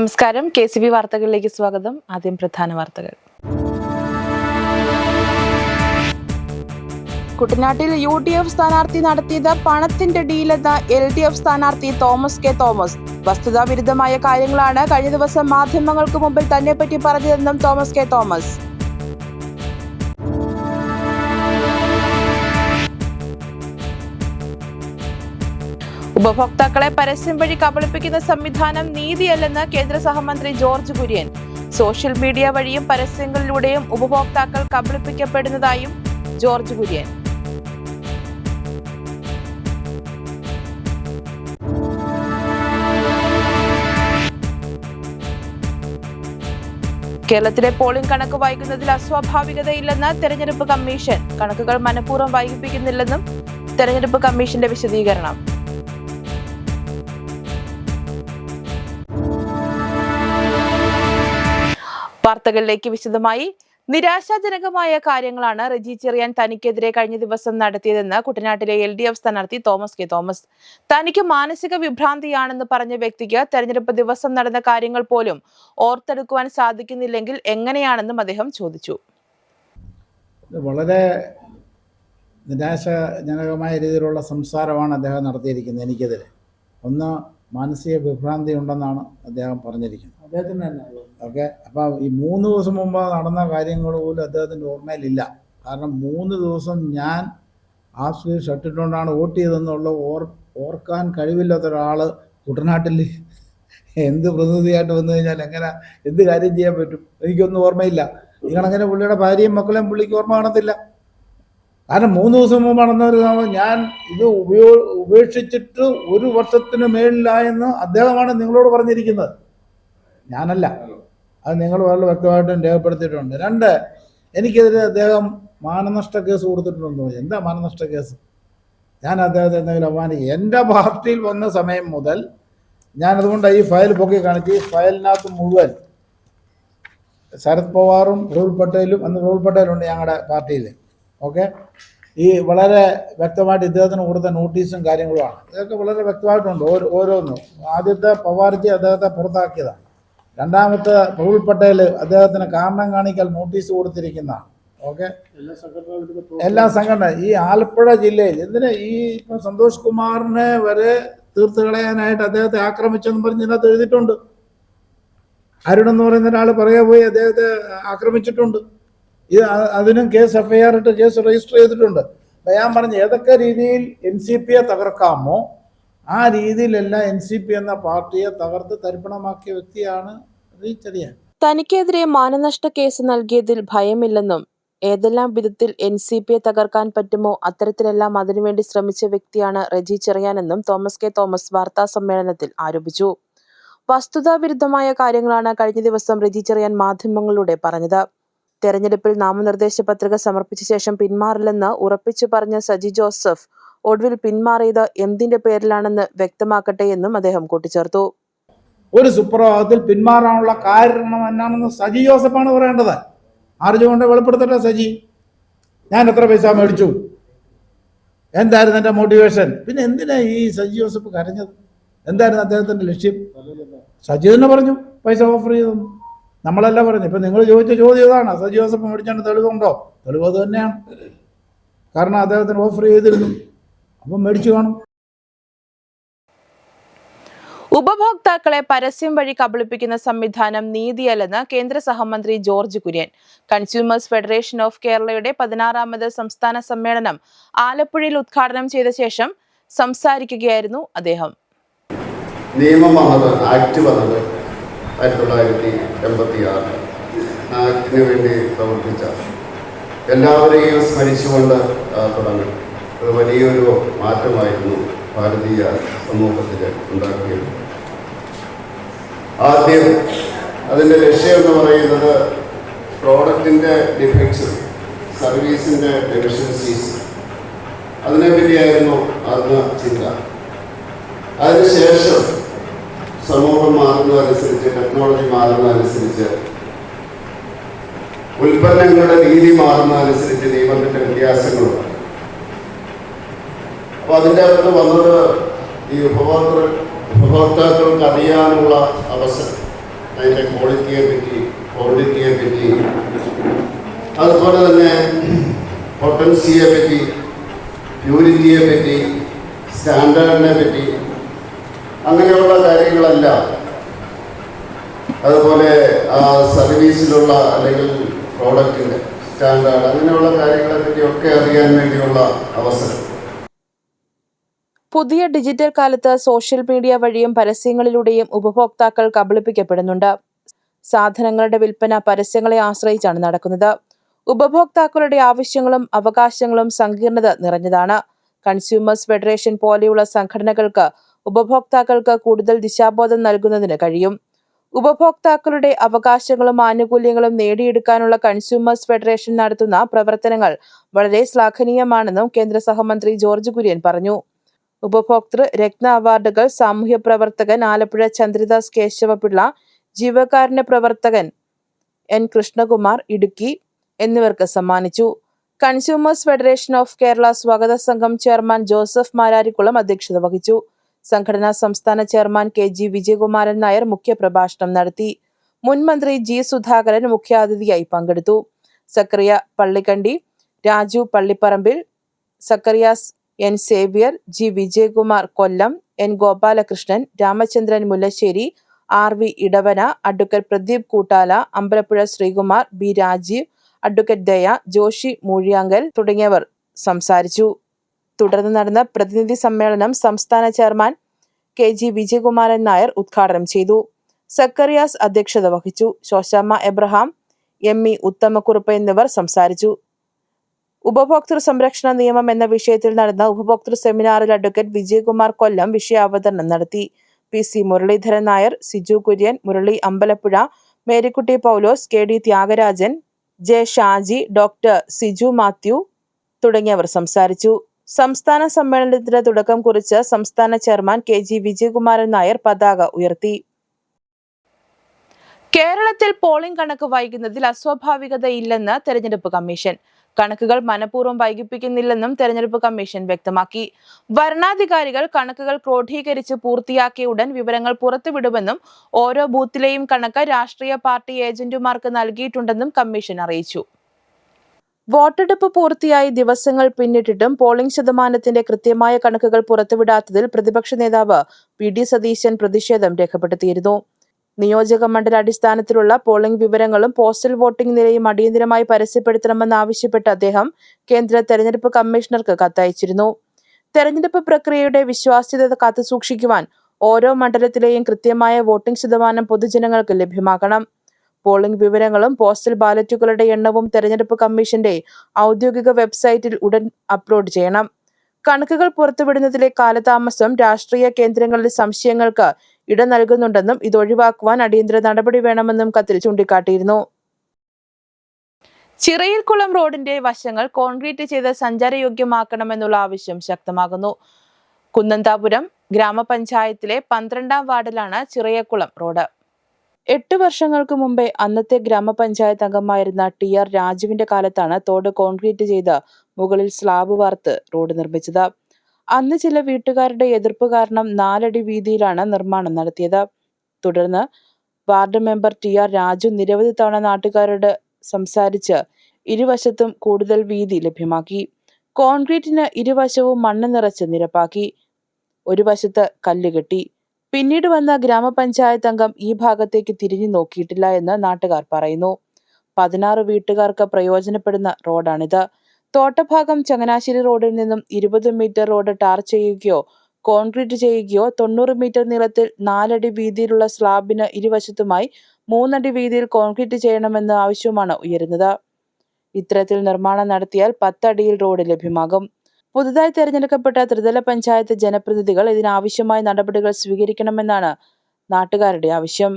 നമസ്കാരം. KCB വാർത്തകളിലേക്ക് സ്വാഗതം. ആദ്യം പ്രധാന വാർത്തകൾ. കുട്ടനാട്ടിൽ UDF സ്ഥാനാർത്ഥി നടത്തിയത് പണത്തിന്റെ ഡീലെന്ന് LDF സ്ഥാനാർത്ഥി തോമസ് കെ തോമസ്. വസ്തുതാവിരുദ്ധമായ കാര്യങ്ങളാണ് കഴിഞ്ഞ ദിവസം മാധ്യമങ്ങൾക്ക് മുമ്പിൽ തന്നെപ്പറ്റി പറഞ്ഞതെന്നും തോമസ് കെ തോമസ്. ഉപഭോക്താക്കളെ പരസ്യം വഴി കബളിപ്പിക്കുന്ന സംവിധാനം നീതിയല്ലെന്ന് കേന്ദ്ര സഹമന്ത്രി ജോർജ് കുര്യൻ. സോഷ്യൽ മീഡിയ വഴിയും പരസ്യങ്ങളിലൂടെയും ഉപഭോക്താക്കൾ കബളിപ്പിക്കപ്പെടുന്നതായും ജോർജ് കുര്യൻ. കേരളത്തിലെ പോളിംഗ് കണക്ക് വൈകുന്നതിൽ അസ്വാഭാവികതയില്ലെന്ന് തെരഞ്ഞെടുപ്പ് കമ്മീഷൻ. കണക്കുകൾ മനഃപൂർവ്വം വൈകിപ്പിക്കുന്നില്ലെന്നും തെരഞ്ഞെടുപ്പ് കമ്മീഷന്റെ വിശദീകരണം. വാർത്തകളിലേക്ക് വിശദമായി. നിരാശാജനകമായ കാര്യങ്ങളാണ് റെജി ചെറിയാൻ തനിക്കെതിരെ കഴിഞ്ഞ ദിവസം നടത്തിയതെന്ന് കുട്ടനാട്ടിലെ LDF സ്ഥാനാർത്ഥി തോമസ് കെ തോമസ്. തനിക്ക് മാനസിക വിഭ്രാന്തിയാണെന്ന് പറഞ്ഞ വ്യക്തിക്ക് തെരഞ്ഞെടുപ്പ് ദിവസം നടന്ന കാര്യങ്ങൾ പോലും ഓർത്തെടുക്കുവാൻ സാധിക്കുന്നില്ലെങ്കിൽ എങ്ങനെയാണെന്നും അദ്ദേഹം ചോദിച്ചു. വളരെ നിരാശാജനകമായ രീതിയിലുള്ള സംസാരമാണ് അദ്ദേഹം നടത്തിയിരിക്കുന്നത് എനിക്കെതിരെ. ഒന്ന്, മാനസിക വിഭ്രാന്തി ഉണ്ടെന്നാണ് അദ്ദേഹം പറഞ്ഞിരിക്കുന്നത്. അദ്ദേഹത്തിന് തന്നെ ഓക്കെ. അപ്പം ഈ 3 ദിവസം മുമ്പ് നടന്ന കാര്യങ്ങൾ പോലും അദ്ദേഹത്തിൻ്റെ ഓർമ്മയിലില്ല. കാരണം 3 ദിവസം ഞാൻ ഹാഫ് സ്ലീവ് ഷർട്ടിട്ടുകൊണ്ടാണ് വോട്ട് ചെയ്തതെന്നുള്ള ഓർക്കാൻ കഴിവില്ലാത്ത ഒരാൾ കുട്ടനാട്ടിൽ എന്ത് പ്രതിനിധിയായിട്ട് വന്നു കഴിഞ്ഞാൽ എങ്ങനെ എന്ത് കാര്യം ചെയ്യാൻ പറ്റും? എനിക്കൊന്നും ഓർമ്മയില്ല. ഈ കണക്കിന് പുള്ളിയുടെ ഭാര്യയും മക്കളെയും പുള്ളിക്ക് ഓർമ്മ കാണത്തില്ല. കാരണം 3 ദിവസം മുമ്പ് നടന്നൊരു ഞാൻ ഇത് ഉപേക്ഷിച്ചിട്ട് 1 വർഷത്തിന് മേളിലായെന്ന് അദ്ദേഹമാണ് നിങ്ങളോട് പറഞ്ഞിരിക്കുന്നത്, ഞാനല്ല. അത് നിങ്ങൾ വളരെ വ്യക്തമായിട്ടും രേഖപ്പെടുത്തിയിട്ടുണ്ട്. 2, എനിക്കെതിരെ അദ്ദേഹം മാനനഷ്ട കേസ് കൊടുത്തിട്ടുണ്ടോ? എന്താ മാനനഷ്ട കേസ്? ഞാൻ അദ്ദേഹത്തെ എന്തെങ്കിലും അപമാനിക്കുക? എൻ്റെ പാർട്ടിയിൽ വന്ന സമയം മുതൽ ഞാനതുകൊണ്ട് ഈ ഫയൽ പൊക്കി കാണിച്ച് ഈ ഫയലിനകത്ത് മുഴുവൻ ശരത് പവാറും പ്രഫുൽ പട്ടേലും, അന്ന് പ്രഫുൽ പട്ടേലുണ്ട് ഞങ്ങളുടെ പാർട്ടിയിൽ, ഓക്കെ, ഈ വളരെ വ്യക്തമായിട്ട് ഇദ്ദേഹത്തിന് കൊടുത്ത നോട്ടീസും കാര്യങ്ങളുമാണ്. ഇതൊക്കെ വളരെ വ്യക്തമായിട്ടുണ്ട് ഓരോന്നും. ആദ്യത്തെ പവാർജി അദ്ദേഹത്തെ പുറത്താക്കിയതാണ്. രണ്ടാമത്തെ പ്രഫുൽ പട്ടേൽ അദ്ദേഹത്തിന് കാരണം കാണിക്കൽ നോട്ടീസ് കൊടുത്തിരിക്കുന്നതാണ്. ഓക്കെ, എല്ലാ സംഘടന ഈ ആലപ്പുഴ ജില്ലയിൽ എന്തിനാ ഈ ഇപ്പം സന്തോഷ് കുമാറിനെ വരെ തീർത്ത് കളയാനായിട്ട് അദ്ദേഹത്തെ ആക്രമിച്ചെന്ന് പറഞ്ഞ് ഇതിനകത്ത് എഴുതിയിട്ടുണ്ട്. അരുൺ എന്ന് പറയുന്ന ഒരാൾ പറയാ പോയി അദ്ദേഹത്തെ ആക്രമിച്ചിട്ടുണ്ട്. ഇത് അതിനും കേസ് FIR ഇട്ട് കേസ് രജിസ്റ്റർ ചെയ്തിട്ടുണ്ട്. അപ്പം ഞാൻ പറഞ്ഞു, ഏതൊക്കെ രീതിയിൽ NCPയെ തകർക്കാമോ ആ രീതിയിലെല്ലാം NCP എന്ന പാർട്ടിയെ തകർത്ത് തരിപ്പണമാക്കിയ വ്യക്തിയാണ് റെജി ചെറിയാൻ. തനിക്കെതിരെ മാനനഷ്ട കേസ് നൽകിയതിൽ ഭയമില്ലെന്നും ഏതെല്ലാം വിധത്തിൽ NCPയെ തകർക്കാൻ പറ്റുമോ അത്തരത്തിലെല്ലാം അതിനുവേണ്ടി ശ്രമിച്ച വ്യക്തിയാണ് റെജി ചെറിയാനെന്നും തോമസ് കെ തോമസ് വാർത്താ സമ്മേളനത്തിൽ ആരോപിച്ചു. വസ്തുതാവിരുദ്ധമായ കാര്യങ്ങളാണ് കഴിഞ്ഞ ദിവസം റെജി ചെറിയാൻ മാധ്യമങ്ങളിലൂടെ പറഞ്ഞത്. തെരഞ്ഞെടുപ്പിൽ നാമനിർദ്ദേശ പത്രിക സമർപ്പിച്ച ശേഷം പിന്മാറില്ലെന്ന് ഉറപ്പിച്ചു പറഞ്ഞ സജി ജോസഫ് ഒടുവിൽ പിന്മാറിയത് എന്തിന്റെ പേരിലാണെന്ന് വ്യക്തമാക്കട്ടെ എന്നും അദ്ദേഹം കൂട്ടിച്ചേർത്തു. ഒരു സുപ്രഭാതത്തിൽ പിന്മാറാനുള്ള കാരണം എന്നാണെന്ന് സജി ജോസഫാണ് പറയേണ്ടത്. ആർജുകൊണ്ട് വെളിപ്പെടുത്തട്ടെ. സജി, ഞാൻ എത്ര പൈസ മേടിച്ചു, എന്തായിരുന്നു എൻ്റെ മോട്ടിവേഷൻ? പിന്നെ എന്തിനാ ഈ സജി ജോസഫ് കരഞ്ഞത്? എന്തായിരുന്നു അദ്ദേഹത്തിൻ്റെ ലക്ഷ്യം? സജി തന്നെ പറഞ്ഞു പൈസ ഓഫർ ചെയ്തെന്ന്. നമ്മളല്ല പറഞ്ഞു. ഇപ്പം നിങ്ങൾ ചോദിച്ച ചോദ്യം ഇതാണ്, സജി ജോസഫ് മേടിച്ചാണ്ട് തെളിവുണ്ടോ? തെളിവ് അത് തന്നെയാണ്. കാരണം അദ്ദേഹത്തിന് ഓഫർ ചെയ്തിരുന്നു, അപ്പം മേടിച്ചു കാണും. ഉപഭോക്താക്കളെ പരസ്യം വഴി കബളിപ്പിക്കുന്ന സംവിധാനം നീതിയല്ലെന്ന് കേന്ദ്ര സഹമന്ത്രി George Kurian. Consumers federation of കേരളയുടെ 16ാമത് സംസ്ഥാന സമ്മേളനം ആലപ്പുഴയിൽ ഉദ്ഘാടനം ചെയ്ത ശേഷം സംസാരിക്കുകയായിരുന്നു അദ്ദേഹം. നിയമം ആക്ട് വന്നത് 1986. ആക്ടിന് വേണ്ടി പ്രവർത്തിച്ച എല്ലാവരെയും സ്മരിച്ചുകൊണ്ട് തുടങ്ങി. അത് വലിയൊരു മാറ്റമായിരുന്നു ഭാരതീയ സമൂഹത്തിൽ ഉണ്ടാക്കിയത്. ആദ്യം അതിൻ്റെ ലക്ഷ്യം എന്ന് പറയുന്നത് പ്രോഡക്റ്റിൻ്റെ ഡിഫക്ട്സ്, സർവീസിൻ്റെ ഡെഫിഷ്യൻസീസ്, അതിനെപ്പറ്റിയായിരുന്നു അന്ന് ചിന്ത. അതിനുശേഷം സമൂഹം മാറുന്നതനുസരിച്ച്, ടെക്നോളജി മാറുന്നതനുസരിച്ച്, ഉൽപ്പന്നങ്ങളുടെ രീതി മാറുന്നതനുസരിച്ച് നിയമത്തിൻ്റെ വ്യത്യാസങ്ങളുണ്ട്. അപ്പോൾ അതിൻ്റെ അകത്ത് വന്നത് ഈ ഉപഭോക്താക്കൾക്ക് അറിയാനുള്ള അവസരം, അതിൻ്റെ ക്വാളിറ്റിയെ പറ്റി, ക്വാണ്ടിറ്റിയെ പറ്റി, അതുപോലെ തന്നെ പൊട്ടൻസിയെ പറ്റി, പ്യൂരിറ്റിയെ പറ്റി, സ്റ്റാൻഡേർഡിനെ പറ്റി, അങ്ങനെയുള്ള കാര്യങ്ങളെല്ലാം, അതുപോലെ സർവീസിലുള്ള അല്ലെങ്കിൽ പ്രോഡക്റ്റിൻ്റെ സ്റ്റാൻഡേർഡ്, അങ്ങനെയുള്ള കാര്യങ്ങളെ പറ്റിയൊക്കെ അറിയാൻ വേണ്ടിയുള്ള അവസരം. പുതിയ ഡിജിറ്റൽ കാലത്ത് സോഷ്യൽ മീഡിയ വഴിയും പരസ്യങ്ങളിലൂടെയും ഉപഭോക്താക്കൾ കബളിപ്പിക്കപ്പെടുന്നുണ്ട്. സാധനങ്ങളുടെ വിൽപ്പന പരസ്യങ്ങളെ ആശ്രയിച്ചാണ് നടക്കുന്നത്. ഉപഭോക്താക്കളുടെ ആവശ്യങ്ങളും അവകാശങ്ങളും സങ്കീർണത നിറഞ്ഞതാണ്. കൺസ്യൂമേഴ്സ് ഫെഡറേഷൻ പോലെയുള്ള സംഘടനകൾക്ക് ഉപഭോക്താക്കൾക്ക് കൂടുതൽ ദിശാബോധം നൽകുന്നതിന് കഴിയും. ഉപഭോക്താക്കളുടെ അവകാശങ്ങളും ആനുകൂല്യങ്ങളും നേടിയെടുക്കാനുള്ള കൺസ്യൂമേഴ്സ് ഫെഡറേഷൻ നടത്തുന്ന പ്രവർത്തനങ്ങൾ വളരെ ശ്ലാഘനീയമാണെന്നും കേന്ദ്ര സഹമന്ത്രി ജോർജ് കുര്യൻ പറഞ്ഞു. ഉപഭോക്തൃ രത്ന അവാർഡുകൾ സാമൂഹ്യ പ്രവർത്തകൻ ആലപ്പുഴ ചന്ദ്രദാസ് കേശവപിള്ള, ജീവകാരുണ്യ പ്രവർത്തകൻ എൻ കൃഷ്ണകുമാർ ഇടുക്കി എന്നിവർക്ക് സമ്മാനിച്ചു. കൺസ്യൂമേഴ്സ് ഫെഡറേഷൻ ഓഫ് കേരള സ്വാഗത സംഘം ചെയർമാൻ ജോസഫ് മാരാരിക്കുളം അധ്യക്ഷത വഹിച്ചു. സംഘടനാ സംസ്ഥാന ചെയർമാൻ KG വിജയകുമാരൻ നായർ മുഖ്യപ്രഭാഷണം നടത്തി. മുൻ മന്ത്രി G സുധാകരൻ മുഖ്യാതിഥിയായി പങ്കെടുത്തു. Zacharia Pallikandi, Raju Pallipparambil, Zacharias N Xavier, G Vijayakumar Kollam, N Gopalakrishnan, Ramachandran Mullassery, RV Idavana, advocate Pradeep Koottala, Ambalappuzha Sreekumar, B Rajeev, advocate Daya, Joshy Moozhiyankal തുടങ്ങിയവർ സംസാരിച്ചു. തുടർന്ന് നടന്ന പ്രതിനിധി സമ്മേളനം സംസ്ഥാന ചെയർമാൻ KG വിജയകുമാരൻ നായർ ഉദ്ഘാടനം ചെയ്തു. സക്കറിയാസ് അധ്യക്ഷത വഹിച്ചു. ശോശാമ്മ എബ്രഹാം, ME ഉത്തമക്കുറുപ്പ് എന്നിവർ സംസാരിച്ചു. ഉപഭോക്തൃ സംരക്ഷണ നിയമം എന്ന വിഷയത്തിൽ നടന്ന ഉപഭോക്തൃ സെമിനാറിൽ അഡ്വക്കേറ്റ് വിജയകുമാർ കൊല്ലം വിഷയാവതരണം നടത്തി. PC Muralidharan Nair, Siju Kurian, Murali Ambalappuzha, Marykutty Paulose, KD Thyagarajan, J Shaji, doctor Siju Mathew തുടങ്ങിയവർ സംസാരിച്ചു. സംസ്ഥാന സമ്മേളനത്തിന് തുടക്കം കുറിച്ച് സംസ്ഥാന ചെയർമാൻ KG വിജയകുമാരൻ നായർ പതാക ഉയർത്തി. കേരളത്തിൽ പോളിംഗ് കണക്ക് വൈകുന്നതിൽ അസ്വാഭാവികതയില്ലെന്ന് തെരഞ്ഞെടുപ്പ് കമ്മീഷൻ. കണക്കുകൾ മനഃപൂർവ്വം വൈകിപ്പിക്കുന്നില്ലെന്നും തെരഞ്ഞെടുപ്പ് കമ്മീഷൻ വ്യക്തമാക്കി. വരണാധികാരികൾ കണക്കുകൾ ക്രോഡീകരിച്ച് പൂർത്തിയാക്കിയ ഉടൻ വിവരങ്ങൾ പുറത്തുവിടുമെന്നും ഓരോ ബൂത്തിലെയും കണക്ക് രാഷ്ട്രീയ പാർട്ടി ഏജന്റുമാർക്ക് നൽകിയിട്ടുണ്ടെന്നും കമ്മീഷൻ അറിയിച്ചു. വോട്ടെടുപ്പ് പൂർത്തിയായി ദിവസങ്ങൾ പിന്നിട്ടിട്ടും പോളിംഗ് ശതമാനത്തിന്റെ കൃത്യമായ കണക്കുകൾ പുറത്തുവിടാത്തതിൽ പ്രതിപക്ഷ നേതാവ് PD സതീശൻ പ്രതിഷേധം രേഖപ്പെടുത്തിയിരുന്നു. നിയോജക മണ്ഡല അടിസ്ഥാനത്തിലുള്ള പോളിംഗ് വിവരങ്ങളും പോസ്റ്റൽ വോട്ടിംഗ് നിലയും അടിയന്തരമായി പരസ്യപ്പെടുത്തണമെന്നാവശ്യപ്പെട്ട് അദ്ദേഹം കേന്ദ്ര തെരഞ്ഞെടുപ്പ് കമ്മീഷണർക്ക് കത്തയച്ചിരുന്നു. തെരഞ്ഞെടുപ്പ് പ്രക്രിയയുടെ വിശ്വാസ്യത കാത്തുസൂക്ഷിക്കുവാൻ ഓരോ മണ്ഡലത്തിലെയും കൃത്യമായ വോട്ടിംഗ് ശതമാനം പൊതുജനങ്ങൾക്ക് ലഭ്യമാക്കണം. പോളിംഗ് വിവരങ്ങളും പോസ്റ്റൽ ബാലറ്റുകളുടെ എണ്ണവും തെരഞ്ഞെടുപ്പ് കമ്മീഷന്റെ ഔദ്യോഗിക വെബ്സൈറ്റിൽ ഉടൻ അപ്ലോഡ് ചെയ്യണം. കണക്കുകൾ പുറത്തുവിടുന്നതിലെ കാലതാമസം രാഷ്ട്രീയ കേന്ദ്രങ്ങളിലെ സംശയങ്ങൾക്ക് ഇട നൽകുന്നുണ്ടെന്നും ഇതൊഴിവാക്കുവാൻ അടിയന്തര നടപടി വേണമെന്നും കത്തിൽ ചൂണ്ടിക്കാട്ടിയിരുന്നു. ചിറയിൽക്കുളം റോഡിന്റെ വശങ്ങൾ കോൺക്രീറ്റ് ചെയ്ത് സഞ്ചാരയോഗ്യമാക്കണമെന്നുള്ള ആവശ്യം ശക്തമാകുന്നു. കുന്നന്താപുരം ഗ്രാമപഞ്ചായത്തിലെ 12ാം വാർഡിലാണ് ചിറയക്കുളം റോഡ്. 8 വർഷങ്ങൾക്ക് മുമ്പേ അന്നത്തെ ഗ്രാമപഞ്ചായത്ത് അംഗമായിരുന്ന TR രാജുവിന്റെ കാലത്താണ് തോട് കോൺക്രീറ്റ് ചെയ്ത് മുകളിൽ സ്ലാബ് വാർത്ത് റോഡ് നിർമ്മിച്ചത്. അന്ന് ചില വീട്ടുകാരുടെ എതിർപ്പ് കാരണം 4 അടി വീതിയിലാണ് നിർമ്മാണം നടത്തിയത്. തുടർന്ന് വാർഡ് മെമ്പർ TR രാജു നിരവധി തവണ നാട്ടുകാരോട് സംസാരിച്ച് ഇരുവശത്തും കൂടുതൽ വീതി ലഭ്യമാക്കി. കോൺക്രീറ്റിന് ഇരുവശവും മണ്ണ് നിറച്ച് നിരപ്പാക്കി. ഒരു വശത്ത് കല്ല് കെട്ടി. പിന്നീട് വന്ന ഗ്രാമപഞ്ചായത്ത് അംഗം ഈ ഭാഗത്തേക്ക് തിരിഞ്ഞു നോക്കിയിട്ടില്ല എന്ന് നാട്ടുകാർ പറയുന്നു. 16 വീട്ടുകാർക്ക് പ്രയോജനപ്പെടുന്ന റോഡാണിത്. തോട്ടഭാഗം ചങ്ങനാശ്ശേരി റോഡിൽ നിന്നും 20 മീറ്റർ റോഡ് ടാർ ചെയ്യുകയോ കോൺക്രീറ്റ് ചെയ്യുകയോ 90 മീറ്റർ നീളത്തിൽ 4 അടി വീതിയിലുള്ള സ്ലാബിന് ഇരുവശത്തുമായി 3 അടി വീതിയിൽ കോൺക്രീറ്റ് ചെയ്യണമെന്ന ആവശ്യവുമാണ് ഉയരുന്നത്. ഇത്തരത്തിൽ നിർമ്മാണം നടത്തിയാൽ 10 അടിയിൽ റോഡ് ലഭ്യമാകും. പുതുതായി തെരഞ്ഞെടുക്കപ്പെട്ട ത്രിതല പഞ്ചായത്ത് ജനപ്രതിനിധികൾ ഇതിനാവശ്യമായ നടപടികൾ സ്വീകരിക്കണമെന്നാണ് നാട്ടുകാരുടെ ആവശ്യം.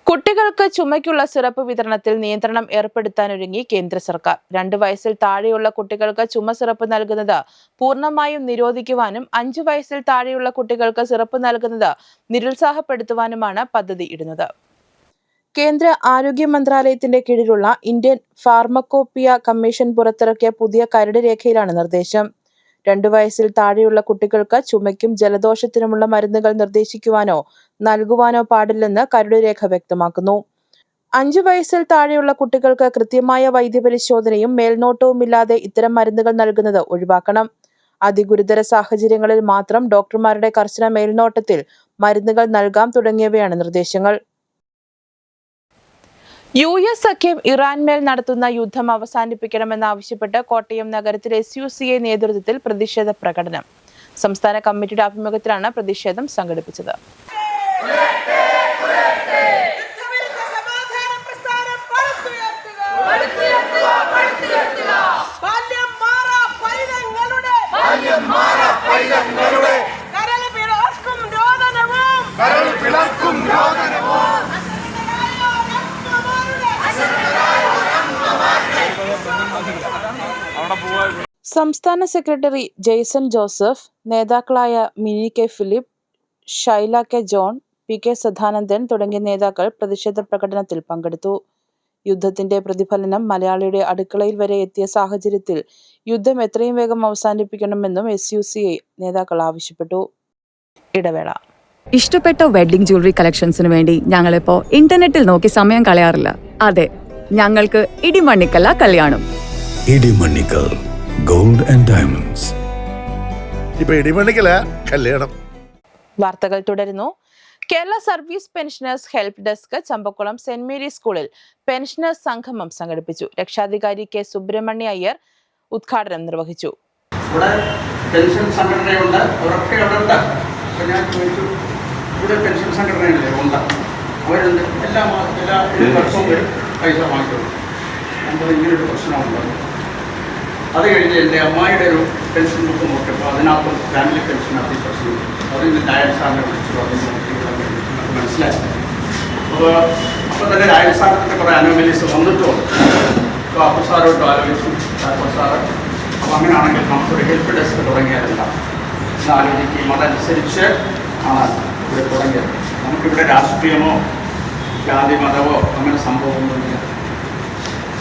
കുട്ടികൾക്ക് ചുമയ്ക്കുള്ള സിറപ്പ് വിതരണത്തിൽ നിയന്ത്രണം ഏർപ്പെടുത്താനൊരുങ്ങി കേന്ദ്ര സർക്കാർ. 2 വയസ്സിൽ താഴെയുള്ള കുട്ടികൾക്ക് ചുമ സിറപ്പ് നൽകുന്നത് പൂർണ്ണമായും നിരോധിക്കുവാനും 5 വയസ്സിൽ താഴെയുള്ള കുട്ടികൾക്ക് സിറപ്പ് നൽകുന്നത് നിരുത്സാഹപ്പെടുത്തുവാനുമാണ് പദ്ധതി ഇടുന്നത്. കേന്ദ്ര ആരോഗ്യ മന്ത്രാലയത്തിന്റെ കീഴിലുള്ള ഇന്ത്യൻ ഫാർമക്കോപ്പിയ കമ്മീഷൻ പുറത്തിറക്കിയ പുതിയ കരട് രേഖയിലാണ് നിർദ്ദേശം. 2 വയസ്സിൽ താഴെയുള്ള കുട്ടികൾക്ക് ചുമയ്ക്കും ജലദോഷത്തിനുമുള്ള മരുന്നുകൾ നിർദ്ദേശിക്കുവാനോ നൽകുവാനോ പാടില്ലെന്ന് കരട് രേഖ വ്യക്തമാക്കുന്നു. 5 വയസ്സിൽ താഴെയുള്ള കുട്ടികൾക്ക് കൃത്യമായ വൈദ്യപരിശോധനയും മേൽനോട്ടവുമില്ലാതെ ഇത്തരം മരുന്നുകൾ നൽകുന്നത് ഒഴിവാക്കണം. അതിഗുരുതര സാഹചര്യങ്ങളിൽ മാത്രം ഡോക്ടർമാരുടെ കർശന മേൽനോട്ടത്തിൽ മരുന്നുകൾ നൽകാം തുടങ്ങിയവയാണ് നിർദ്ദേശങ്ങൾ. US സഖ്യം ഇറാൻമേൽ നടത്തുന്ന യുദ്ധം അവസാനിപ്പിക്കണമെന്നാവശ്യപ്പെട്ട് കോട്ടയം നഗരത്തിൽ SUCI നേതൃത്വത്തിൽ പ്രതിഷേധ പ്രകടനം. സംസ്ഥാന കമ്മിറ്റിയുടെ ആഭിമുഖ്യത്തിലാണ് പ്രതിഷേധം സംഘടിപ്പിച്ചത്. സംസ്ഥാന സെക്രട്ടറി ജെയ്സൺ ജോസഫ്, നേതാക്കളായ mini K Philip, Shaila K John, PK Sadanandan തുടങ്ങിയ നേതാക്കൾ പ്രതിഷേധ പ്രകടനത്തിൽ പങ്കെടുത്തു. യുദ്ധത്തിന്റെ പ്രതിഫലനം മലയാളിയുടെ അടുക്കളയിൽ വരെ എത്തിയ സാഹചര്യത്തിൽ യുദ്ധം എത്രയും വേഗം അവസാനിപ്പിക്കണമെന്നും SUCI നേതാക്കൾ ആവശ്യപ്പെട്ടു. ഇടവേള. ഇഷ്ടപ്പെട്ട വെഡ്ഡിംഗ് ജ്വല്ലറി കളക്ഷൻസിന് വേണ്ടി ഞങ്ങളിപ്പോ ഇന്റർനെറ്റിൽ നോക്കി സമയം കളയാറില്ല. അതെ, ഞങ്ങൾക്ക് ഇടിമണ്ണിക്കല്ല കല്യാണം. Idimannickal gold and diamonds. ഇപ്പൊ ഇടിമണ്ണിക്കല കല്യാണം. വാർത്തകൾ തുടരുന്നു. Kerala service pensioners help desk Champakulam saint Mary's സ്കൂളിൽ പെൻഷനേഴ്സ് സംഗമം സംഘടിപ്പിച്ചു. രക്ഷാധികാരി K. സുബ്രഹ്മണ്യ അയ്യർ ഉദ്ഘാടനം നിർവഹിച്ചു. ഇവിടെ പെൻഷൻ സംഘടനയുണ്ട്, അവരൊക്കെ അവിടെ ഉണ്ട്. അപ്പോൾ ഞാൻ ചോദിച്ചു, ഇവിടെ പെൻഷൻ സംഘടനയില്ലേ? ഉണ്ട്. അവരുണ്ട്. എല്ലാ വർഷവും വരും, പൈസ വാങ്ങിക്കും. നമ്മൾ ഇങ്ങനൊരു പ്രശ്നമുണ്ട്. അത് കഴിഞ്ഞ് എൻ്റെ അമ്മായിയുടെ ഒരു പെൻഷൻ ബുക്ക് നോക്കിയപ്പോൾ അതിനകത്ത് ഫാമിലി പെൻഷൻ അതി പ്രശ്നം. അതിന് രായൽ സാറിനെ വിളിച്ചു, അതിന് നോക്കി മനസ്സിലായി. അപ്പോൾ തന്നെ രായൽ സാറിൻ്റെ കുറേ അനോമലീസ് വന്നിട്ടുമുണ്ട്. അപ്പോൾ അപ്പോൾ സാറോട്ട് ആലോചിച്ചു, അപ്പോൾ സാറ് അപ്പോൾ അങ്ങനെയാണെങ്കിൽ നമുക്കൊരു ഹെൽപ്പ് ഡെസ്ക് തുടങ്ങിയാലല്ല എന്ന് ആലോചിക്കുകയും അതനുസരിച്ച് ആണ് ഇവിടെ തുടങ്ങിയത്. നമുക്കിവിടെ രാഷ്ട്രീയമോ ജാതി മതമോ അങ്ങനെ സംഭവമൊന്നുമില്ല.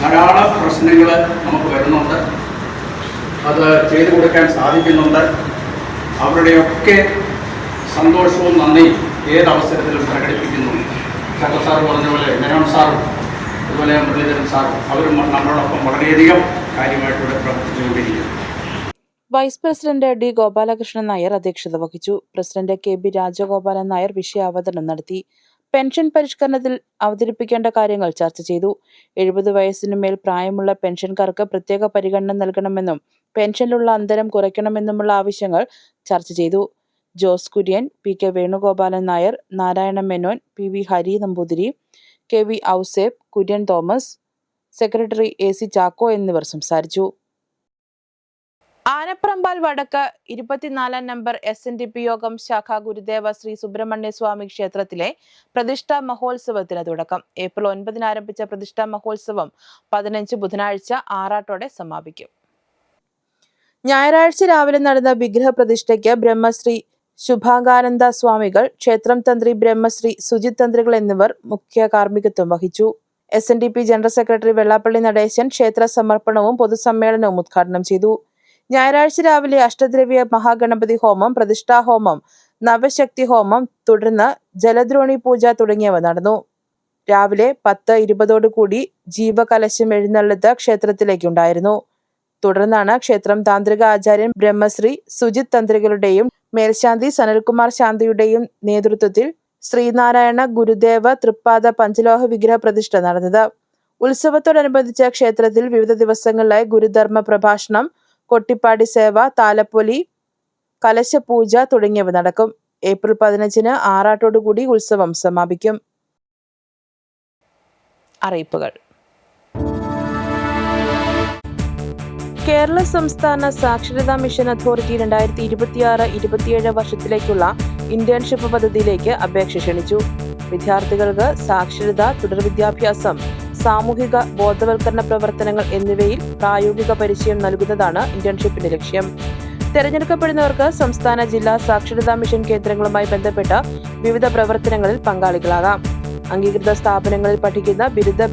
ധാരാളം പ്രശ്നങ്ങൾ നമുക്ക് വരുന്നുണ്ട്, അത് ചെയ്തു കൊടുക്കാൻ സാധിക്കുന്നുണ്ട്. അവരുടെയൊക്കെ സന്തോഷവും നന്ദിയും ഏതവസരത്തിലും പ്രകടിപ്പിക്കുന്നു. ചക്ക സാറ് പറഞ്ഞ പോലെ മേനോൻ സാറും അതുപോലെ മുരളീധരൻ സാറും അവരും നമ്മളോടൊപ്പം വളരെയധികം കാര്യമായിട്ട് ഇവിടെ പ്രവർത്തിച്ചുകൊണ്ടിരിക്കുന്നു. Vice president D. Gopalakrishnan Nair അധ്യക്ഷത വഹിച്ചു. President KB. രാജഗോപാലൻ നായർ വിഷയാവതരണം നടത്തി. പെൻഷൻ പരിഷ്കരണത്തിൽ അവതരിപ്പിക്കേണ്ട കാര്യങ്ങൾ ചർച്ച ചെയ്തു. 70 വയസ്സിനു മേൽ പ്രായമുള്ള പെൻഷൻകാർക്ക് പ്രത്യേക പരിഗണന നൽകണമെന്നും പെൻഷനിലുള്ള അന്തരം കുറയ്ക്കണമെന്നുമുള്ള ആവശ്യങ്ങൾ ചർച്ച ചെയ്തു. Jose Kurian, PK Venugopalan Nair, Narayana Menon, PV Hari Namboothiri, KV Ouseph, Kurian Thomas, secretary AC Chacko എന്നിവർ സംസാരിച്ചു. ആനപ്രമ്പാൽ വടക്ക് 24 നമ്പർ SNDP യോഗം ശാഖ ഗുരുദേവ ശ്രീ സുബ്രഹ്മണ്യ സ്വാമി ക്ഷേത്രത്തിലെ പ്രതിഷ്ഠാ മഹോത്സവത്തിന് തുടക്കം. ഏപ്രിൽ 9 ആരംഭിച്ച പ്രതിഷ്ഠാ മഹോത്സവം 15 ബുധനാഴ്ച ആറാട്ടോടെ സമാപിക്കും. ഞായറാഴ്ച രാവിലെ നടന്ന വിഗ്രഹ പ്രതിഷ്ഠയ്ക്ക് ബ്രഹ്മശ്രീ ശുഭാകാനന്ദ സ്വാമികൾ, ക്ഷേത്രം തന്ത്രി ബ്രഹ്മശ്രീ സുജിത് തന്ത്രികൾ എന്നിവർ മുഖ്യ കാർമ്മികത്വം വഹിച്ചു. SNDP general secretary Vellappally Natesan ക്ഷേത്ര സമർപ്പണവും പൊതുസമ്മേളനവും ഉദ്ഘാടനം ചെയ്തു. ഞായറാഴ്ച രാവിലെ അഷ്ടദ്രവ്യ മഹാഗണപതി ഹോമം, പ്രതിഷ്ഠാഹോമം, നവശക്തി ഹോമം, തുടർന്ന് ജലദ്രോണി പൂജ തുടങ്ങിയവ നടന്നു. രാവിലെ 10:20 ജീവകലശം എഴുന്നള്ളത്ത് ക്ഷേത്രത്തിലേക്കുണ്ടായിരുന്നു. തുടർന്നാണ് ക്ഷേത്രം താന്ത്രിക ആചാര്യൻ ബ്രഹ്മശ്രീ സുജിത് തന്ത്രികളുടെയും മേൽശാന്തി സനൽകുമാർ ശാന്തിയുടെയും നേതൃത്വത്തിൽ ശ്രീനാരായണ ഗുരുദേവ തൃപ്പാദ പഞ്ചലോഹ വിഗ്രഹ പ്രതിഷ്ഠ നടന്നത്. ഉത്സവത്തോടനുബന്ധിച്ച് ക്ഷേത്രത്തിൽ വിവിധ ദിവസങ്ങളിലായി ഗുരുധർമ്മ പ്രഭാഷണം, കൊട്ടിപ്പാടി സേവ, താലപ്പൊലി, കലശപൂജ തുടങ്ങിയവ നടക്കും. ഏപ്രിൽ 15 ആറാട്ടോടുകൂടി ഉത്സവം സമാപിക്കും. അറിയിപ്പുകൾ. കേരള സംസ്ഥാന സാക്ഷരതാ മിഷൻ അതോറിറ്റി 2026-27 വർഷത്തിലേക്കുള്ള ഇന്റേൺഷിപ്പ് പദ്ധതിയിലേക്ക് അപേക്ഷ ക്ഷണിച്ചു. വിദ്യാർത്ഥികൾക്ക് സാക്ഷരത, തുടർ വിദ്യാഭ്യാസം, സാമൂഹിക ബോധവൽക്കരണ പ്രവർത്തനങ്ങൾ എന്നിവയിൽ പ്രായോഗിക പരിചയം നൽകുന്നതാണ് ഇന്റേൺഷിപ്പിന്റെ ലക്ഷ്യം. തെരഞ്ഞെടുക്കപ്പെടുന്നവർക്ക് സംസ്ഥാന ജില്ലാ സാക്ഷരതാ മിഷൻ കേന്ദ്രങ്ങളുമായി ബന്ധപ്പെട്ട വിവിധ പ്രവർത്തനങ്ങളിൽ പങ്കാളികളാകാം. അംഗീകൃത സ്ഥാപനങ്ങളിൽ പഠിക്കുന്ന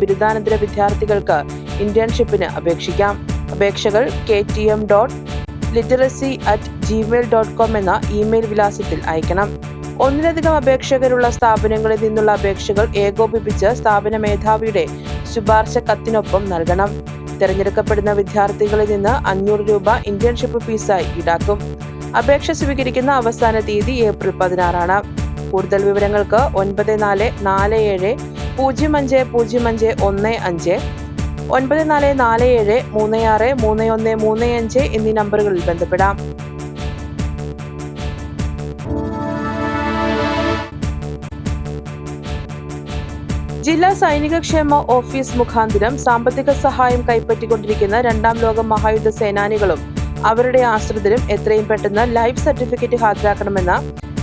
ബിരുദാനന്തര വിദ്യാർത്ഥികൾക്ക് ഇന്റേൺഷിപ്പിന് അപേക്ഷിക്കാം. അപേക്ഷകൾ KTM.NIMHAN literacy@gmail.com എന്ന ഇമെയിൽ വിലാസത്തിൽ അയക്കണം. ഒന്നിലധികം അപേക്ഷകരുള്ള സ്ഥാപനങ്ങളിൽ നിന്നുള്ള അപേക്ഷകൾ ഏകോപിപ്പിച്ച് സ്ഥാപന മേധാവിയുടെ ശുപാർശ കത്തിനൊപ്പം നൽകണം. തിരഞ്ഞെടുക്കപ്പെടുന്ന വിദ്യാർത്ഥികളിൽ നിന്ന് 500 രൂപ ഇന്റേൺഷിപ്പ് ഫീസായി ഈടാക്കും. അപേക്ഷ സ്വീകരിക്കുന്ന അവസാന തീയതി ഏപ്രിൽ 16 കൂടുതൽ വിവരങ്ങൾക്ക് 9447050515 9447363135 എന്നീ നമ്പറുകളിൽ ബന്ധപ്പെടാം. ജില്ലാ സൈനിക ക്ഷേമ ഓഫീസ് മുഖാന്തരം സാമ്പത്തിക സഹായം കൈപ്പറ്റിക്കൊണ്ടിരിക്കുന്ന 2ാം ലോക മഹായുദ്ധ സേനാനികളും അവരുടെ ആശ്രിതരും എത്രയും പെട്ടെന്ന് ലൈഫ് സർട്ടിഫിക്കറ്റ് ഹാജരാക്കണമെന്ന്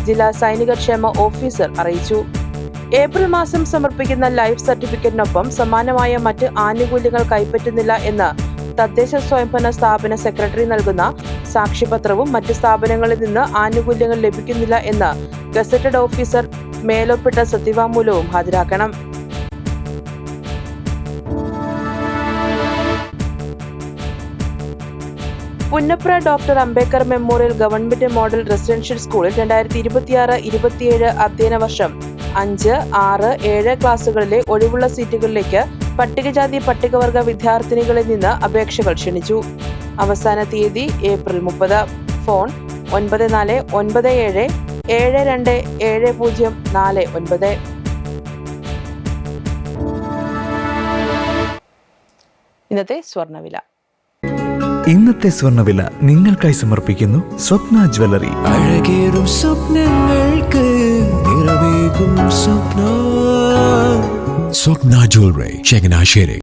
ജില്ലാ സൈനിക ക്ഷേമ ഓഫീസർ അറിയിച്ചു. ഏപ്രിൽ മാസം സമർപ്പിക്കുന്ന ലൈഫ് സർട്ടിഫിക്കറ്റിനൊപ്പം സമാനമായ മറ്റ് ആനുകൂല്യങ്ങൾ കൈപ്പറ്റുന്നില്ല എന്ന് തദ്ദേശ സ്വയംഭരണ സ്ഥാപന സെക്രട്ടറി നൽകുന്ന സാക്ഷ്യപത്രവും മറ്റ് സ്ഥാപനങ്ങളിൽ നിന്ന് ആനുകൂല്യങ്ങൾ ലഭിക്കുന്നില്ല എന്ന് ഗസറ്റഡ് ഓഫീസർ മേലൊപ്പിട്ട സത്യവാങ്മൂലവും ഹാജരാക്കണം. Punnapra doctor Ambedkar memorial government model residential സ്കൂളിൽ 2026-27 അധ്യയന വർഷം 5, 6, 7 ക്ലാസുകളിലെ ഒഴിവുള്ള സീറ്റുകളിലേക്ക് പട്ടികജാതി പട്ടികവർഗ വിദ്യാർത്ഥിനികളിൽ നിന്ന് അപേക്ഷകൾ ക്ഷണിച്ചു. അവസാന തീയതി ഏപ്രിൽ 30. ഫോൺ 9497727049. ഇന്നത്തെ സ്വർണ്ണവില. ഇന്നത്തെ സ്വർണ്ണവില നിങ്ങൾക്കായി സമർപ്പിക്കുന്നു സ്വപ്ന ജ്വല്ലറി. അഴകേറും സ്വപ്നങ്ങൾക്ക് നിറവേകും സ്വപ്ന. സ്വപ്ന ജ്വല്ലറി ചങ്ങനാശ്ശേരി.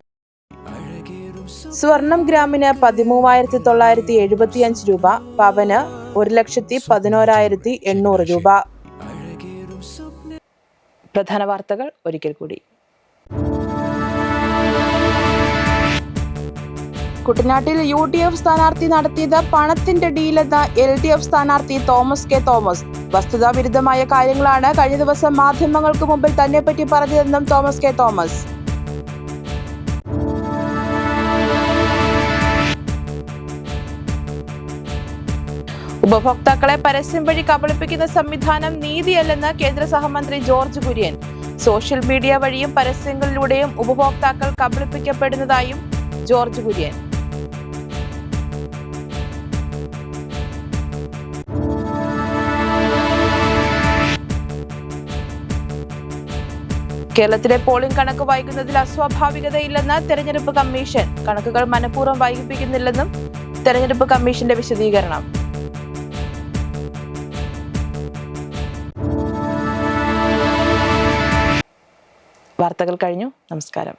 സ്വർണം ഗ്രാമിന് 13,975 രൂപ, പവന് 1,11,800 രൂപ. പ്രധാന വാർത്തകൾ ഒരിക്കൽ കൂടി. കുട്ടനാട്ടിൽ UDF സ്ഥാനാർത്ഥി നടത്തിയത് പണത്തിന്റെ ഡീലെന്ന് LDF സ്ഥാനാർത്ഥി തോമസ് കെ തോമസ്. വസ്തുതാവിരുദ്ധമായ കാര്യങ്ങളാണ് കഴിഞ്ഞ ദിവസം മാധ്യമങ്ങൾക്ക് മുമ്പിൽ തന്നെപ്പറ്റി പറഞ്ഞതെന്നും തോമസ് കെ തോമസ്. ഉപഭോക്താക്കളെ പരസ്യം വഴി കബളിപ്പിക്കുന്ന സംവിധാനം നീതിയല്ലെന്ന് കേന്ദ്ര സഹമന്ത്രി ജോർജ് കുര്യൻ. സോഷ്യൽ മീഡിയ വഴിയും പരസ്യങ്ങളിലൂടെയും ഉപഭോക്താക്കൾ കബളിപ്പിക്കപ്പെടുന്നതായും ജോർജ് കുര്യൻ. കേരളത്തിലെ പോളിംഗ് കണക്ക് വൈകുന്നതിൽ അസ്വാഭാവികതയില്ലെന്ന് തെരഞ്ഞെടുപ്പ് കമ്മീഷൻ. കണക്കുകൾ മനഃപൂർവ്വം വൈകിപ്പിക്കുന്നില്ലെന്നും തെരഞ്ഞെടുപ്പ് കമ്മീഷന്റെ വിശദീകരണം. വാർത്തകൾ കഴിഞ്ഞു. നമസ്കാരം.